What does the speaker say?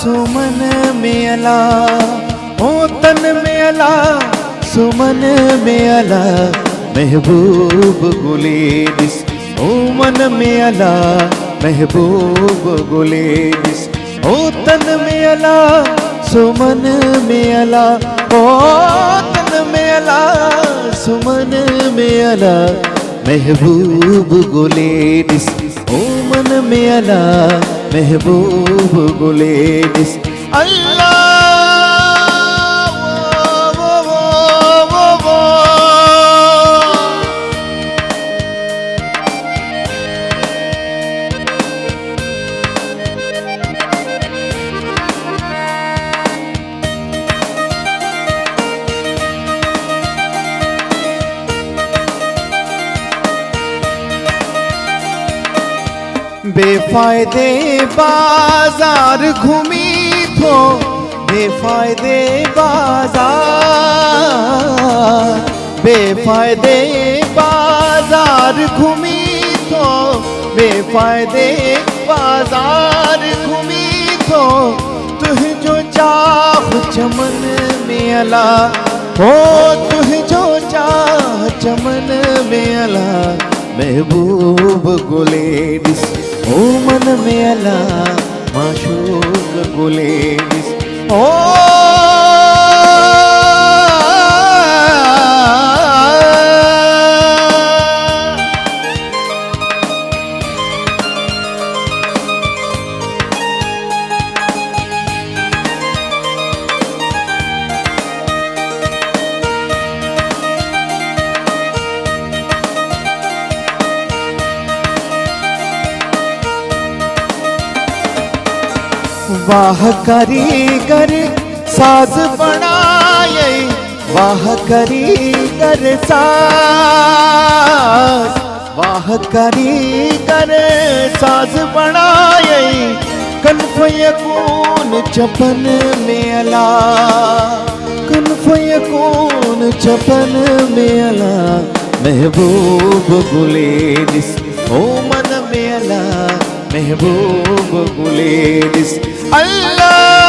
सुमन में अला, ओ तन में अला सुमन में अला, महबूब गुलेरिस ओ मन में अला, महबूब गुलेरिस ओ तन में अला सुमन में अला, ओ तन में अला सुमन में अला, महबूब गुलेरिस ओ मन में अला, महबूब गुलेरिस। अल्लाह बेफायदे बाजार घूमी थो, बेफायदे बाजार, बेफायदे बाजार घूमी थो, बेफायदे बाजार घूमी थो, तुह जो चाह चमन में अला, हो तुह जो चाह चमन में अला, महबूब गुलेरिस ओ मन में अला, माशूक गुलेरिस ओ वाह कारीगर साज बनाए, वाह कारीगर साज, वाह कारीगर साज बनाए, कन्फ यकून चपन में अला, कन्फ यकून चपन में अला, महबूब गुलेरिस ओ मन में अला, महबूब गुलेरिस। अल्लाह